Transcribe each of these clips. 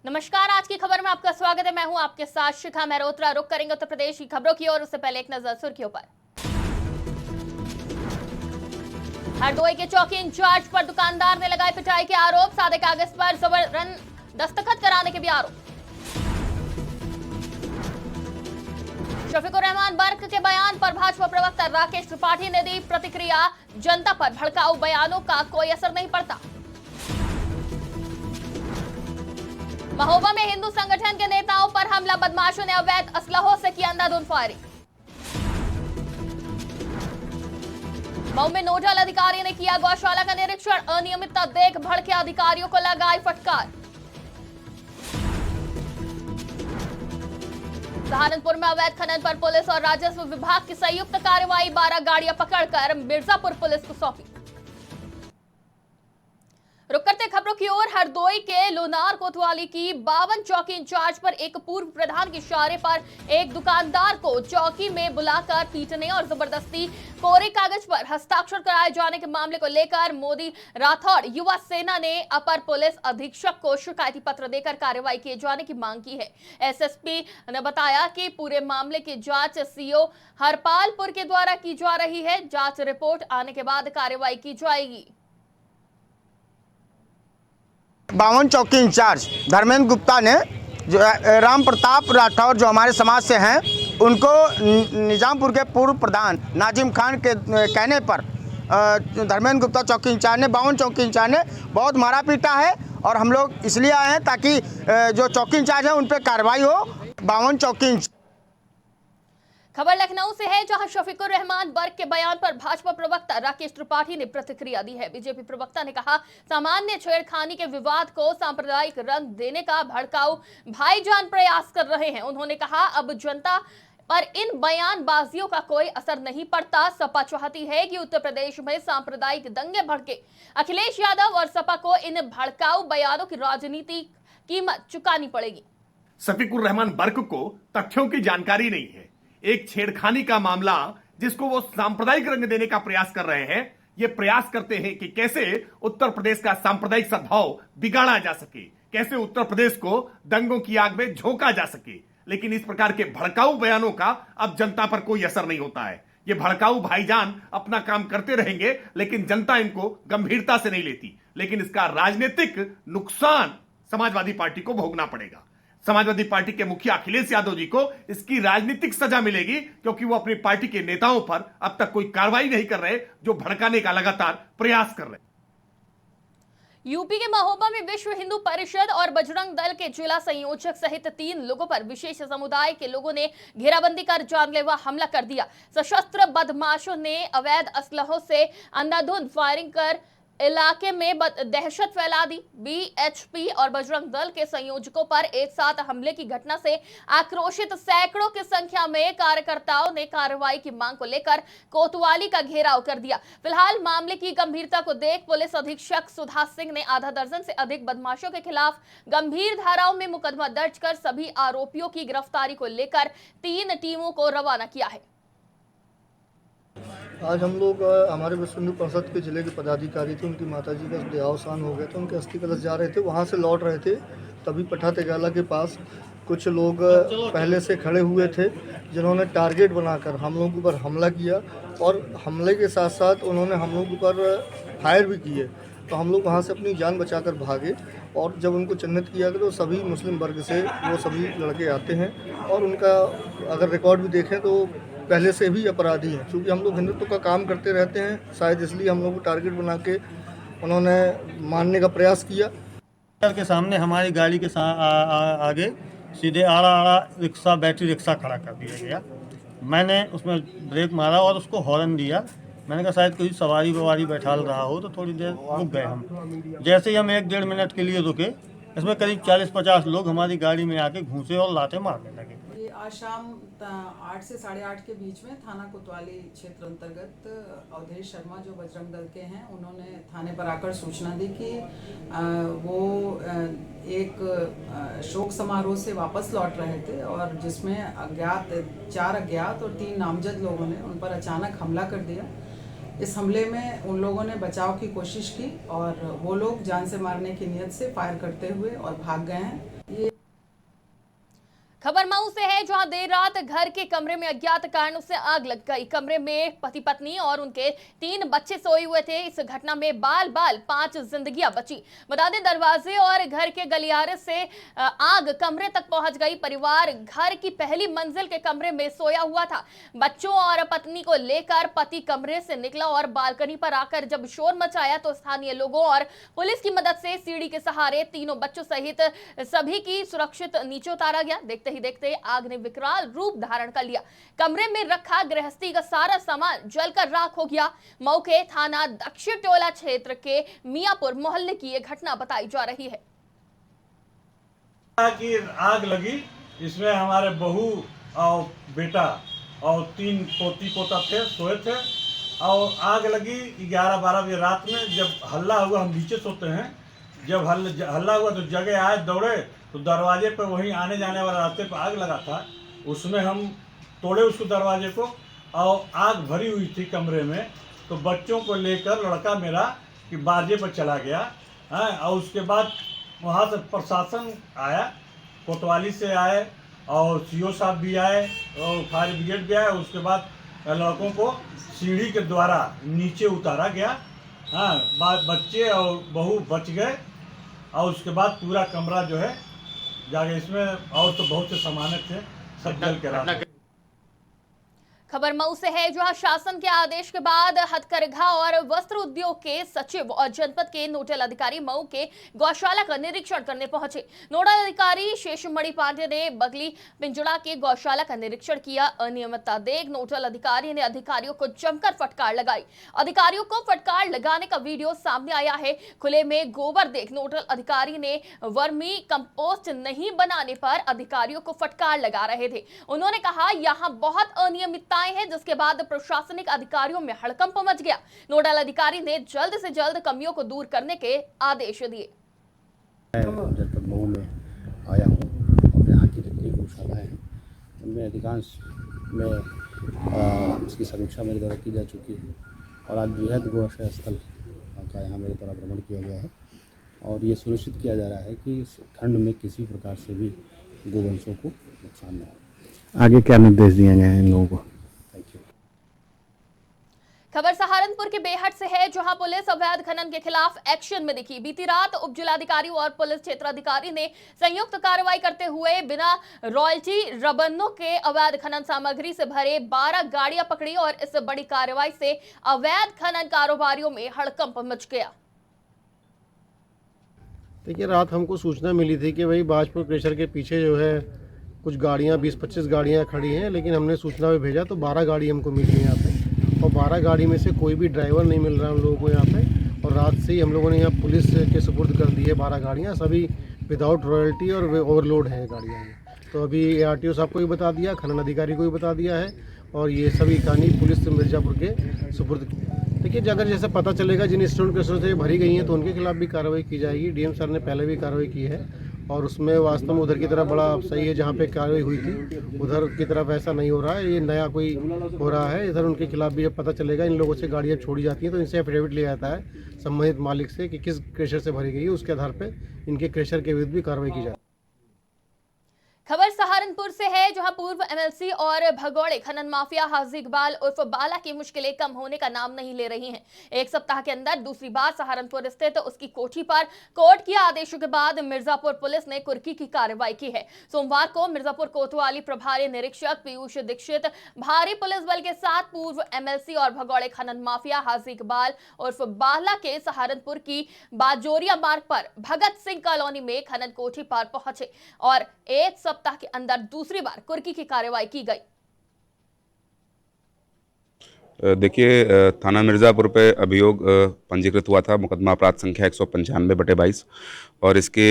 नमस्कार, आज की खबर में आपका स्वागत है। मैं हूं आपके साथ शिखा मेहरोत्रा। रुक करेंगे उत्तर प्रदेश की खबरों की ओर। उससे पहले एक नजर सुर्खियों पर। हरदोई के चौकी इंचार्ज पर दुकानदार ने लगाए पिटाई के आरोप। सादे कागज पर जबरन दस्तखत कराने के भी आरोप। शफीकुर रहमान बर्क के बयान पर भाजपा प्रवक्ता राकेश त्रिपाठी ने दी प्रतिक्रिया। जनता पर भड़काऊ बयानों का कोई असर नहीं पड़ता। महोबा में हिंदू संगठन के नेताओं पर हमला। बदमाशों ने अवैध असलहों से की अंधाधुंध फायरिंग। मऊ में नोडल अधिकारी ने किया गौशाला का निरीक्षण। अनियमितता देख भड़के अधिकारियों को लगाई फटकार। सहारनपुर में अवैध खनन पर पुलिस और राजस्व विभाग की संयुक्त कार्रवाई। 12 गाड़ियां पकड़कर मिर्जापुर पुलिस को सौंपी। रुक करते खबरों की ओर। हरदोई के लोनार कोतवाली की 52 चौकी इंचार्ज पर एक पूर्व प्रधान के इशारे पर एक दुकानदार को चौकी में बुलाकर पीटने और जबरदस्ती कोरे कागज पर हस्ताक्षर कराए जाने के मामले को लेकर मोदी राठौड़ युवा सेना ने अपर पुलिस अधीक्षक को शिकायती पत्र देकर कार्रवाई किए जाने की मांग की है। एसएसपी ने बताया कि पूरे मामले की जांच सीओ हरपालपुर के द्वारा की जा रही है। जांच रिपोर्ट आने के बाद कार्रवाई की जाएगी। 52 चौकी इंचार्ज धर्मेंद्र गुप्ता ने जो राम प्रताप राठौर जो हमारे समाज से हैं उनको निजामपुर के पूर्व प्रधान नाजिम खान के कहने पर धर्मेंद्र गुप्ता चौकी इंचार्ज ने 52 चौकी इंचार्ज ने बहुत मारा पीटा है। और हम लोग इसलिए आए हैं ताकि जो चौकी इंचार्ज हैं उन पर कार्रवाई हो। 52 चौकी इंचार्ज। खबर लखनऊ से है, जहां शफीकुर रहमान बर्क के बयान पर भाजपा प्रवक्ता राकेश त्रिपाठी ने प्रतिक्रिया दी है। बीजेपी प्रवक्ता ने कहा, सामान्य छेड़खानी के विवाद को सांप्रदायिक रंग देने का भड़काऊ भाईजान प्रयास कर रहे हैं। उन्होंने कहा, अब जनता पर इन बयानबाजियों का कोई असर नहीं पड़ता। सपा चाहती है कि उत्तर प्रदेश में सांप्रदायिक दंगे भड़के। अखिलेश यादव और सपा को इन भड़काऊ बयानों की राजनीतिक कीमत चुकानी पड़ेगी। शफीकुर रहमान बर्क को तथ्यों की जानकारी नहीं है। एक छेड़खानी का मामला जिसको वो सांप्रदायिक रंग देने का प्रयास कर रहे हैं। ये प्रयास करते हैं कि कैसे उत्तर प्रदेश का सांप्रदायिक सद्भाव बिगाड़ा जा सके, कैसे उत्तर प्रदेश को दंगों की आग में झोंका जा सके। लेकिन इस प्रकार के भड़काऊ बयानों का अब जनता पर कोई असर नहीं होता है। ये भड़काऊ भाईजान अपना काम करते रहेंगे, लेकिन जनता इनको गंभीरता से नहीं लेती। लेकिन इसका राजनीतिक नुकसान समाजवादी पार्टी को भोगना पड़ेगा। समाजवादी पार्टी के मुखिया अखिलेश यादव जी को इसकी राजनीतिक सजा मिलेगी, क्योंकि वो अपनी पार्टी के नेताओं पर अब तक कोई कार्रवाई नहीं कर रहे, जो भड़काने का लगातार प्रयास कर रहे। यूपी के महोबा में विश्व हिंदू परिषद और बजरंग दल के जिला संयोजक सहित 3 लोगों पर विशेष समुदाय के लोगों ने घेराबंदी कर जानलेवा हमला कर दिया। सशस्त्र बदमाशों ने अवैध असलहों से अंधाधुंध फायरिंग कर इलाके में दहशत फैला दी। बीएचपी और बजरंग दल के संयोजकों पर एक साथ हमले की घटना से आक्रोशित सैकड़ों की संख्या में कार्यकर्ताओं ने कार्रवाई की मांग को लेकर कोतवाली का घेराव कर दिया। फिलहाल मामले की गंभीरता को देख पुलिस अधीक्षक सुधा सिंह ने आधा दर्जन से अधिक बदमाशों के खिलाफ गंभीर धाराओं में मुकदमा दर्ज कर सभी आरोपियों की गिरफ्तारी को लेकर 3 टीमों को रवाना किया है। आज हम लोग हमारे विश्व हिंदू परिषद के जिले के पदाधिकारी थे, उनकी माताजी का देहावसान हो गया था। उनके अस्थि कलश जा रहे थे, वहाँ से लौट रहे थे, तभी पठा तेगाला के पास कुछ लोग पहले से खड़े हुए थे, जिन्होंने टारगेट बनाकर हम लोगों के ऊपर हमला किया। और हमले के साथ साथ उन्होंने हम लोगों के ऊपर फायर भी किए। तो हम लोग वहाँ से अपनी जान बचाकर भागे। और जब उनको चिन्हित किया गया तो सभी मुस्लिम वर्ग से वो सभी लड़के आते हैं, और उनका अगर रिकॉर्ड भी देखें तो पहले से भी अपराधी हैं। क्योंकि हम लोग हिंदुत्व का काम करते रहते हैं, शायद इसलिए हम लोग को टारगेट बना के उन्होंने मारने का प्रयास किया। के सामने हमारी गाड़ी के आगे सीधे आड़ा रिक्शा, बैटरी रिक्शा खड़ा कर दिया गया। मैंने उसमें ब्रेक मारा और उसको हॉर्न दिया। मैंने कहा शायद कोई सवारी ववारी बैठाल रहा हो, तो थोड़ी देर रुक गए हम। जैसे ही हम 1-1.5 मिनट के लिए रुके, इसमें करीब 40-50 लोग हमारी गाड़ी में आके घूसे और लाते मारने लगे। आज शाम 8 से 8:30 के बीच में थाना कोतवाली क्षेत्र अंतर्गत अवधेश शर्मा जो बजरंग दल के हैं, उन्होंने थाने पर आकर सूचना दी कि वो एक शोक समारोह से वापस लौट रहे थे, और जिसमें 4 अज्ञात और 3 नामजद लोगों ने उन पर अचानक हमला कर दिया। इस हमले में उन लोगों ने बचाव की कोशिश की और वो लोग जान से मारने की नीयत से फायर करते हुए और भाग गए हैं। खबर मऊ से है, जहां देर रात घर के कमरे में अज्ञात कारणों से आग लग गई। कमरे में पति पत्नी और उनके 3 बच्चे सोए हुए थे। इस घटना में बाल 5 जिंदगियां बची। बता दें, दरवाजे और घर के गलियारे से आग कमरे तक पहुंच गई। परिवार घर की पहली मंजिल के कमरे में सोया हुआ था। बच्चों और पत्नी को लेकर पति कमरे से निकला और बालकनी पर आकर जब शोर मचाया तो स्थानीय लोगों और पुलिस की मदद से सीढ़ी के सहारे तीनों बच्चों सहित सभी की सुरक्षित नीचे उतारा गया। देखते ही देखते आग ने विकराल रूप धारण कर लिया। कमरे में रखा गृहस्थी का सारा सामान जलकर राख हो गया। मऊ के थाना दक्षिण टोला क्षेत्र के मियापुर मोहल्ले की यह घटना बताई जा रही है। कि आग लगी, इसमें हमारे बहू और बेटा और 3 पोती पोता थे, सोए थे और आग लगी 11-12 बजे रात में। जब हल्ला हुआ, हम नीचे सोते हैं, जब हल्ला हुआ तो जगह आए, दौड़े तो दरवाजे पर वहीं आने जाने वाले रास्ते पर आग लगा था। उसमें हम तोड़े उसको दरवाजे को और आग भरी हुई थी कमरे में। तो बच्चों को लेकर लड़का मेरा कि बाजे पर चला गया है। और उसके बाद वहाँ से प्रशासन आया, कोतवाली से आए और सीओ साहब भी आए और फायर ब्रिगेड भी आए। उसके बाद लड़कों को सीढ़ी के द्वारा नीचे उतारा गया। हाँ, बच्चे और बहू बच गए और उसके बाद पूरा कमरा जो है जाके, इसमें और तो बहुत से सामान थे, सब जल के राख। खबर मऊ से है, जहां शासन के आदेश के बाद हथकरघा और वस्त्र उद्योग के सचिव और जनपद के नोडल अधिकारी मऊ के गौशाला का निरीक्षण करने पहुंचे। नोडल अधिकारी शेषमणि पांडे ने बगली पिंजड़ा के गौशाला का निरीक्षण किया। अनियमितता देख नोडल अधिकारी ने अधिकारियों को जमकर फटकार लगाई। अधिकारियों को फटकार लगाने का वीडियो सामने आया है। खुले में गोबर देख नोडल अधिकारी ने वर्मी कंपोस्ट नहीं बनाने पर अधिकारियों को फटकार लगा रहे थे। उन्होंने कहा, यहां बहुत अनियमितता है, जिसके बाद प्रशासनिक अधिकारियों में हड़कंप मच गया। नोडल अधिकारी ने जल्द से जल्द कमियों को दूर करने के आदेश दिए। जनपद मऊ में आया हूँ और यहाँ की जितनी गौशाला है उनमें अधिकांश में इसकी समीक्षा मेरे द्वारा की जा चुकी है और आज बृहद गौशाला स्थल का यहाँ मेरे द्वारा भ्रमण किया गया है और ये सुनिश्चित किया जा रहा है कि इस खंड में किसी प्रकार से भी गोवंशों को नुकसान न हो। आगे क्या निर्देश दिए गए हैं इन लोगों को? खबर सहारनपुर के बेहट से है, जहां पुलिस अवैध खनन के खिलाफ एक्शन में दिखी। बीती रात उप जिलाधिकारी और पुलिस क्षेत्राधिकारी ने संयुक्त कार्रवाई करते हुए बिना रॉयल्टी रबन्नों के अवैध खनन सामग्री से भरे 12 गाड़ियां पकड़ी और इस बड़ी कार्रवाई से अवैध खनन कारोबारियों में हड़कंप मच गया। देखिए, रात हमको सूचना मिली थी कि भाई बाजपुर क्रेशर के पीछे जो है कुछ गाड़ियाँ 20-25 गाड़ियाँ खड़ी हैं, लेकिन हमने सूचना पे भेजा तो 12 गाड़ी हमको मिली यहाँ पे और 12 गाड़ी में से कोई भी ड्राइवर नहीं मिल रहा हम लोगों को यहाँ पे। और रात से ही हम लोगों ने यहाँ पुलिस के सुपुर्द कर दी है 12 गाड़ियाँ, सभी विदाउट रॉयल्टी और ओवरलोड है गाड़ियाँ। तो अभी ARTO साहब को भी बता दिया, खनन अधिकारी को भी बता दिया है और ये सभी कहानी पुलिस मिर्ज़ापुर के सुपुर्द की। देखिए, अगर जैसे पता चलेगा जिन स्टोन केसों से भरी गई हैं तो उनके खिलाफ भी कार्रवाई की जाएगी। DM सर ने पहले भी कार्रवाई की है और उसमें वास्तव में उधर की तरफ बड़ा सही है, जहाँ पे कार्रवाई हुई थी उधर की तरफ ऐसा नहीं हो रहा है, ये नया कोई हो रहा है। इधर उनके खिलाफ भी जब पता चलेगा इन लोगों से गाड़ियाँ छोड़ी जाती हैं तो इनसे एफिडेविट लिया जाता है संबंधित मालिक से कि किस क्रेशर से भरी गई है, उसके आधार पर इनके क्रेशर के विरुद्ध भी कार्रवाई की जाए। खबर सहारनपुर से है, जहां पूर्व MLC और भगौड़े खनन माफिया हाजी इकबाल उर्फ बाला की मुश्किलें कम होने का नाम नहीं ले रही हैं। एक सप्ताह के अंदर दूसरी बार सहारनपुर स्थित उसकी कोठी पर कोर्ट के आदेशों के बाद मिर्जापुर पुलिस ने कुर्की की कार्रवाई की है। सोमवार को मिर्जापुर कोतवाली प्रभारी निरीक्षक पीयूष दीक्षित भारी पुलिस बल के साथ पूर्व MLC और भगौड़े खनन माफिया हाजी इकबाल उर्फ बाला के सहारनपुर की बाजोरिया मार्ग पर भगत सिंह कॉलोनी में खनन कोठी पर पहुंचे और एक सप्ताह के अंदर दूसरी बार कुर्की की कार्रवाई की गई। देखिए, थाना मिर्ज़ापुर पे अभियोग पंजीकृत हुआ था, मुकदमा अपराध संख्या 195/22 और इसके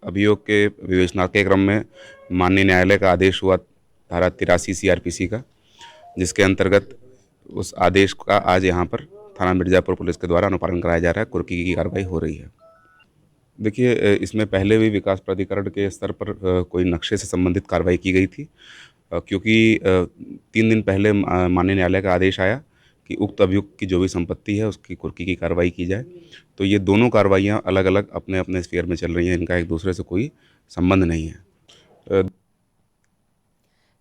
अभियोग के विवेचना के क्रम में माननीय न्यायालय का आदेश हुआ धारा 83 CRPC का, जिसके अंतर्गत उस आदेश का आज यहाँ पर थाना मिर्ज़ापुर पुलिस के द्वारा अनुपालन कराया जा रहा है। कुर्की की कार्रवाई हो रही है। देखिए, इसमें पहले भी विकास प्राधिकरण के स्तर पर कोई नक्शे से संबंधित कार्रवाई की गई थी, क्योंकि 3 दिन पहले माननीय न्यायालय का आदेश आया कि उक्त अभियुक्त की जो भी संपत्ति है उसकी कुर्की की कार्रवाई की जाए। तो ये दोनों कार्रवाइयाँ अलग अलग अपने अपने स्फीयर में चल रही हैं, इनका एक दूसरे से कोई संबंध नहीं है।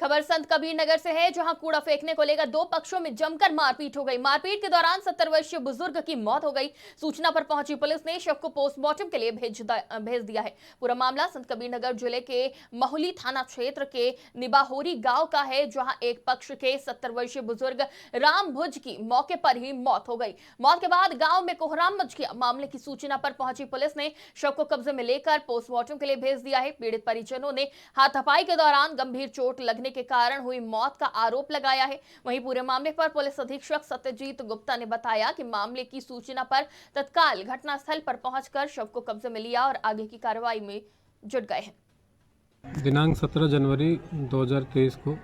खबर संत कबीर नगर से है, जहां कूड़ा फेंकने को लेकर दो पक्षों में जमकर मारपीट हो गई। मारपीट के दौरान 70 वर्षीय बुजुर्ग की मौत हो गई। सूचना पर पहुंची पुलिस ने शव को पोस्टमार्टम के लिए भेज दिया है। पूरा मामला संत कबीर नगर जिले के महुली थाना क्षेत्र के निबाहोरी गांव का है, जहां एक पक्ष के 70 वर्षीय बुजुर्ग राम भुज की मौके पर ही मौत हो गई। मौत के बाद गाँव में कोहराम मच गया। मामले की सूचना पर पहुंची पुलिस ने शव को कब्जे में लेकर पोस्टमार्टम के लिए भेज दिया है। पीड़ित परिजनों ने हाथापाई के दौरान गंभीर चोट लगने के कारण हुई मौत का आरोप लगाया है। वहीं पूरे मामले पर पुलिस अधीक्षक सत्यजीत गुप्ता ने बताया कि मामले की सूचना पर तत्काल घटनास्थल पर पहुंचकर शव को कब्जे में लिया और आगे की कार्रवाई में जुट गए हैं। दिनांक 17 जनवरी 2023 को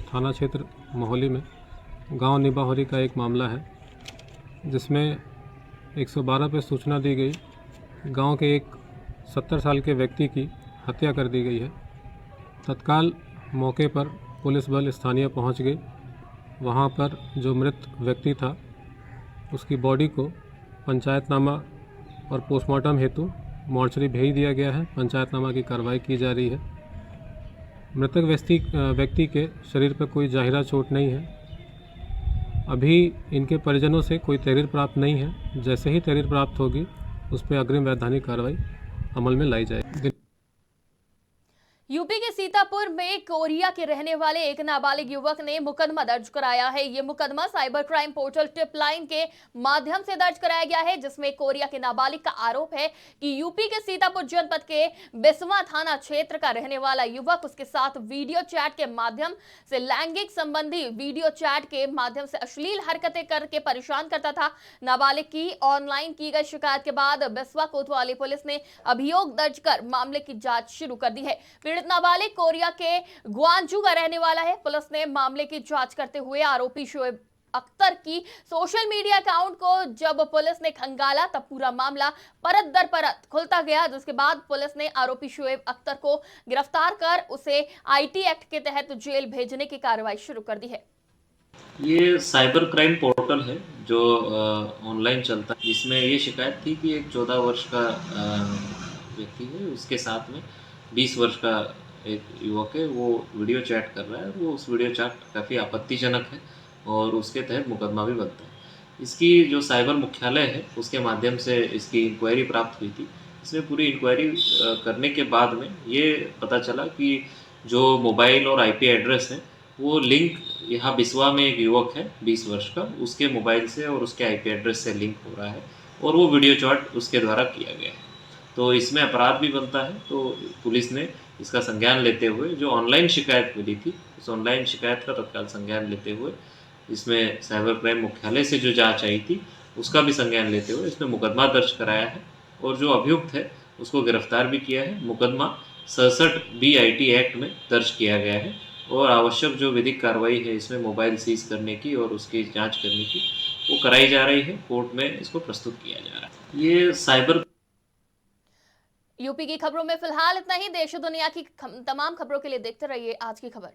थाना क्षेत्र मोहली में गांव निबाहोरी का एक मामला है, जिसमें 112 पर सूचना दी गई। गांव के एक 70 साल के व्यक्ति की हत्या कर दी गई है। तत्काल मौके पर पुलिस बल स्थानीय पहुंच गए। वहां पर जो मृत व्यक्ति था उसकी बॉडी को पंचायतनामा और पोस्टमार्टम हेतु मॉर्चरी भेज दिया गया है। पंचायतनामा की कार्रवाई की जा रही है। मृतक व्यक्ति के शरीर पर कोई जाहिरा चोट नहीं है। अभी इनके परिजनों से कोई तहरीर प्राप्त नहीं है। जैसे ही तहरीर प्राप्त होगी उस पर अग्रिम वैधानिक कार्रवाई अमल में लाई जाएगी। यूपी के सीतापुर में कोरिया के रहने वाले एक नाबालिग युवक ने मुकदमा दर्ज कराया है। ये मुकदमा cyber crime portal tip line के माध्यम से दर्ज कराया गया है, जिसमें कोरिया के नाबालिग का आरोप है कि यूपी के सीतापुर जनपद के बिस्वा थाना क्षेत्र का रहने वाला युवक उसके साथ वीडियो चैट के माध्यम से लैंगिक संबंधी वीडियो चैट के माध्यम से अश्लील हरकतें करके परेशान करता था। नाबालिग की ऑनलाइन की गई शिकायत के बाद बिस्वा कोतवाली पुलिस ने अभियोग दर्ज कर मामले की जांच शुरू कर दी है। नाबालिग कोरिया के ग्वांजू का रहने वाला है। पुलिस ने मामले की जांच करते हुए आरोपी शोएब अख्तर की सोशल मीडिया अकाउंट को जब पुलिस ने खंगाला तब पूरा मामला परत दर परत खुलता गया, जिसके बाद पुलिस ने आरोपी शोएब अख्तर को गिरफ्तार कर उसे आईटी एक्ट के तहत जेल भेजने की कार्रवाई शुरू कर दी है। ये साइबर क्राइम पोर्टल है जो ऑनलाइन चलता है, जिसमें ये शिकायत थी कि एक 14 वर्ष का व्यक्ति है, उसके साथ में 20 वर्ष का एक युवक है, वो वीडियो चैट कर रहा है। वो उस वीडियो चैट काफ़ी आपत्तिजनक है और उसके तहत मुकदमा भी बनता है। इसकी जो साइबर मुख्यालय है उसके माध्यम से इसकी इंक्वायरी प्राप्त हुई थी। इसमें पूरी इंक्वायरी करने के बाद में ये पता चला कि जो मोबाइल और आईपी एड्रेस है वो लिंक यहाँ बिस्वा में एक युवक है 20 वर्ष का, उसके मोबाइल से और उसके आईपी एड्रेस से लिंक हो रहा है और वो वीडियो चैट उसके द्वारा किया गया है। तो इसमें अपराध भी बनता है। तो पुलिस ने इसका संज्ञान लेते हुए जो ऑनलाइन शिकायत मिली थी उस ऑनलाइन शिकायत का तत्काल संज्ञान लेते हुए इसमें साइबर क्राइम मुख्यालय से जो जांच आई थी उसका भी संज्ञान लेते हुए इसमें मुकदमा दर्ज कराया है और जो अभियुक्त है उसको गिरफ्तार भी किया है। मुकदमा 67 BIT एक्ट में दर्ज किया गया है और आवश्यक जो विधिक कार्रवाई है इसमें मोबाइल सीज करने की और उसकी जाँच करने की वो कराई जा रही है। कोर्ट में इसको प्रस्तुत किया जा रहा है। ये साइबर यूपी की खबरों में फिलहाल इतना ही। देश और दुनिया की तमाम खबरों के लिए देखते रहिए आज की खबर।